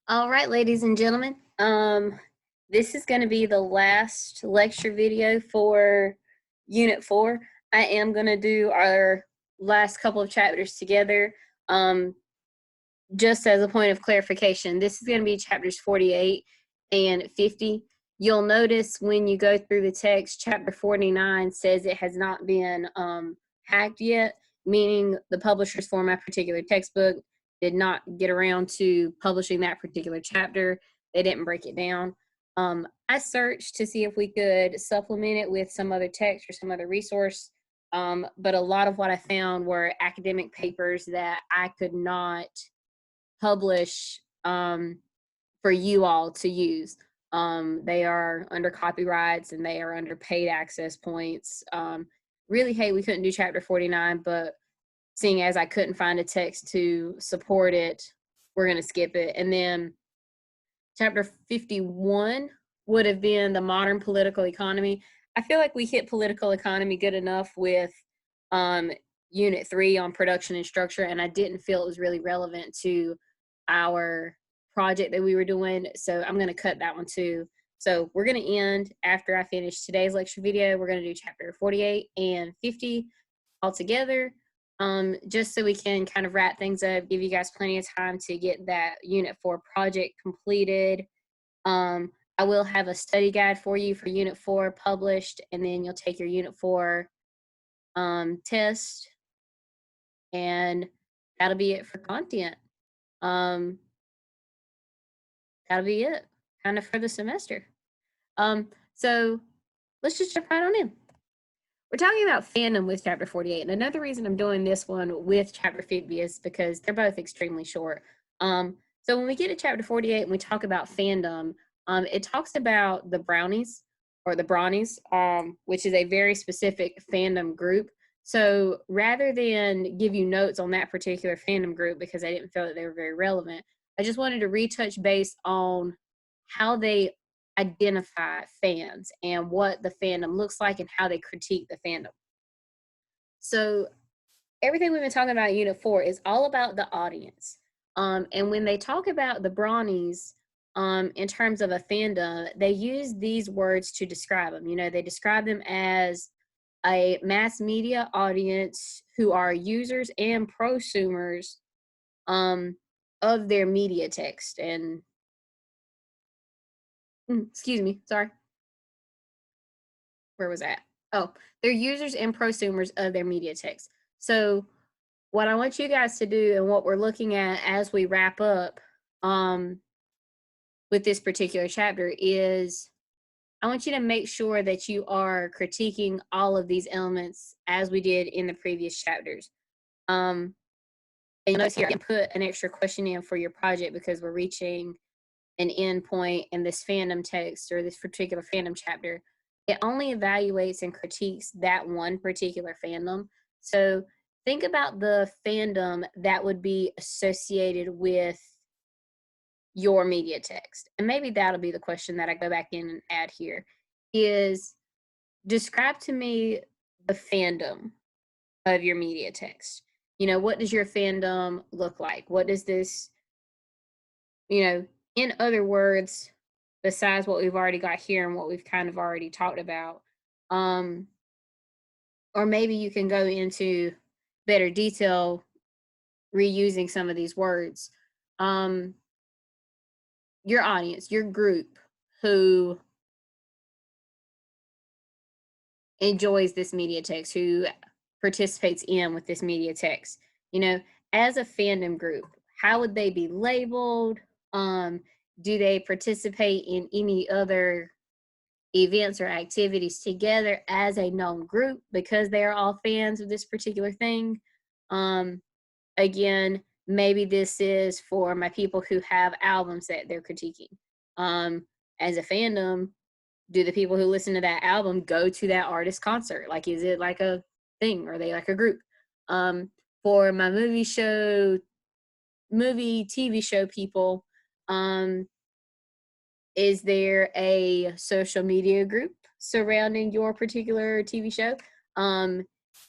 All right, ladies and gentlemen. This is going to be the last lecture video for Unit 4. I am going to do our last couple of chapters together. Just as a point of clarification, this is going to be chapters 48 and 50. You'll notice when you go through the text, chapter 49 says it has not been hacked yet, meaning the publishers for my particular textbook did not get around to publishing that particular chapter. They didn't break it down. I searched to see if we could supplement it with some other text or some other resource, but a lot of what I found were academic papers that I could not publish for you all to use. They are under copyrights and they are under paid access points. Really hate we couldn't do chapter 49, but seeing as I couldn't find a text to support it, we're going to skip it. And then chapter 51 would have been the modern political economy. I feel like we hit political economy good enough with Unit 3 on production and structure, and I didn't feel it was really relevant to our project that we were doing, so I'm going to cut that one too. So we're going to end after I finish today's lecture video. We're going to do chapter 48 and 50 all together, just so we can kind of wrap things up, give you guys plenty of time to get that Unit 4 project completed. I will have a study guide for you for Unit 4 published, and then you'll take your Unit 4 test, and that'll be it for content. That'll be it, kind of for the semester. So let's just jump right on in. We're talking about fandom with chapter 48, and another reason I'm doing this one with chapter 50 is because they're both extremely short. So when we get to chapter 48 and we talk about fandom, it talks about the brownies or the brownies, which is a very specific fandom group. So rather than give you notes on that particular fandom group because I didn't feel that they were very relevant, I just wanted to retouch base on how they identify fans and what the fandom looks like and how they critique the fandom. So everything we've been talking about in Unit 4 is all about the audience. And when they talk about the brownies, in terms of a fandom, they use these words to describe them. You know, they describe them as a mass media audience who are users and prosumers of their media text. And excuse me, sorry. Where was that? Oh, they're users and prosumers of their media text. So what I want you guys to do and what we're looking at as we wrap up with this particular chapter is I want you to make sure that you are critiquing all of these elements as we did in the previous chapters. And you'll notice here I can put an extra question in for your project because we're reaching an end point in this fandom text or this particular fandom chapter. It only evaluates and critiques that one particular fandom. So think about the fandom that would be associated with your media text. And maybe that'll be the question that I go back in and add here is describe to me the fandom of your media text. You know, what does your fandom look like? What does this, you know, in other words, besides what we've already got here and what we've kind of already talked about, or maybe you can go into better detail reusing some of these words. Your audience, your group who enjoys this media text, who participates in with this media text, you know, as a fandom group, how would they be labeled? Do they participate in any other events or activities together as a known group because they are all fans of this particular thing? Again, maybe this is for my people who have albums that they're critiquing. As a fandom, do the people who listen to that album go to that artist concert? Like, is it like a thing? Or are they like a group? For my TV show people, is there a social media group surrounding your particular TV show?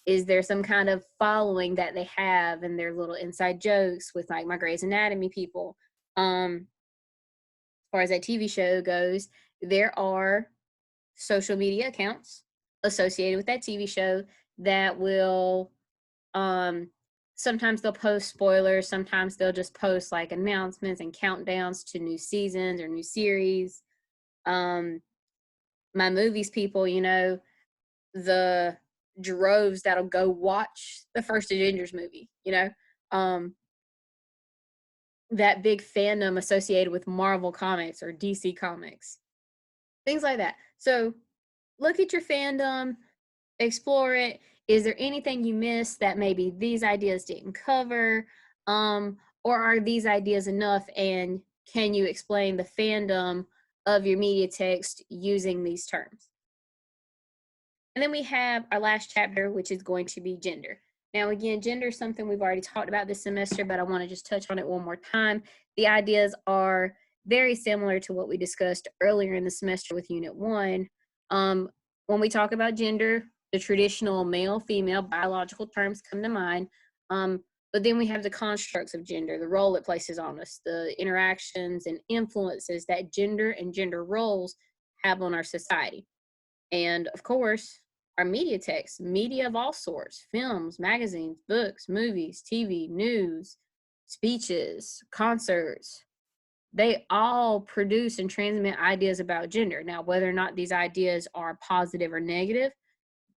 Is there some kind of following that they have and their little inside jokes with like my Grey's Anatomy people? far as that TV show goes, there are social media accounts associated with that TV show that will sometimes they'll post spoilers, sometimes they'll just post like announcements and countdowns to new seasons or new series. My movies people, the droves that'll go watch the first Avengers movie, that big fandom associated with Marvel Comics or DC Comics, things like that. So look at your fandom, explore it. Is there anything you missed that maybe these ideas didn't cover? Or are these ideas enough? And can you explain the fandom of your media text using these terms? And then we have our last chapter, which is going to be gender. Now, again, gender is something we've already talked about this semester, but I want to just touch on it one more time. The ideas are very similar to what we discussed earlier in the semester with Unit 1. When we talk about gender, the traditional male, female, biological terms come to mind. But then we have the constructs of gender, the role it places on us, the interactions and influences that gender and gender roles have on our society. And of course, our media text, media of all sorts, films, magazines, books, movies, TV, news, speeches, concerts, they all produce and transmit ideas about gender. Now, whether or not these ideas are positive or negative,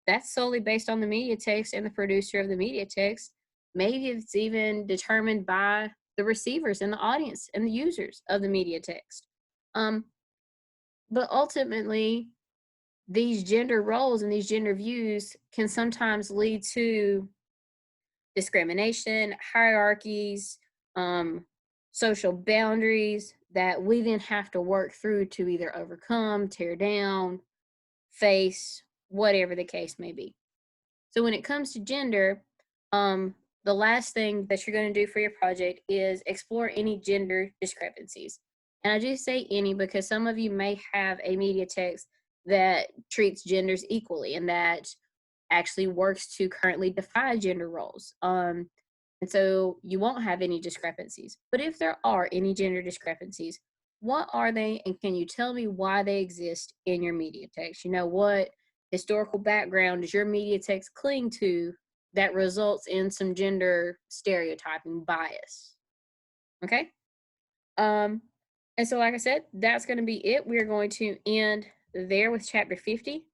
that's solely based on the media text and the producer of the media text. Maybe it's even determined by the receivers and the audience and the users of the media text. But ultimately, these gender roles and these gender views can sometimes lead to discrimination, hierarchies, social boundaries that we then have to work through to either overcome, tear down, face, whatever the case may be. So when it comes to gender, the last thing that you're going to do for your project is explore any gender discrepancies. And I do say any because some of you may have a media text that treats genders equally and that actually works to currently define gender roles. And so you won't have any discrepancies. But if there are any gender discrepancies, what are they? And can you tell me why they exist in your media text? What historical background does your media text cling to that results in some gender stereotyping bias? Okay. And so, like I said, that's going to be it. We're going to end there with chapter 50.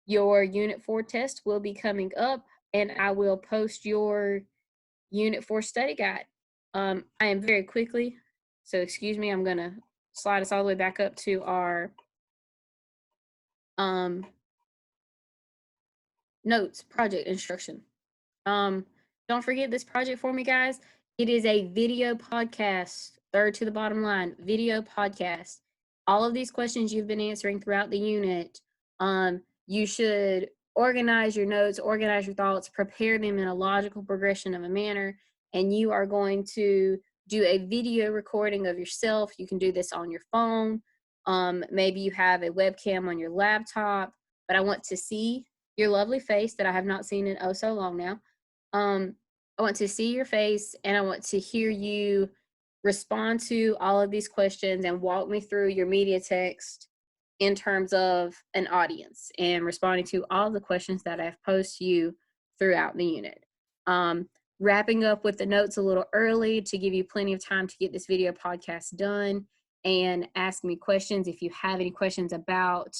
Your Unit 4 test will be coming up, and I will post your Unit 4 study guide. I am very quickly, so excuse me, I'm going to slide us all the way back up to our notes, project instruction. Don't forget this project for me, guys. It is a video podcast, third to the bottom line, video podcast. All of these questions you've been answering throughout the unit, you should organize your notes, organize your thoughts, prepare them in a logical progression of a manner, and you are going to do a video recording of yourself. You can do this on your phone. Maybe you have a webcam on your laptop, but I want to see your lovely face that I have not seen in oh so long now. I want to see your face and I want to hear you respond to all of these questions and walk me through your media text in terms of an audience and responding to all the questions that I've posed to you throughout the unit. Wrapping up with the notes a little early to give you plenty of time to get this video podcast done and ask me questions if you have any questions about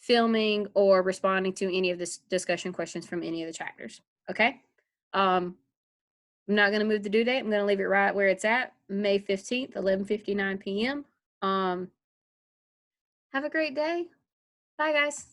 filming or responding to any of this discussion questions from any of the chapters. Okay. I'm not going to move the due date. I'm going to leave it right where it's at, May 15th, 11:59 p.m. Have a great day. Bye, guys.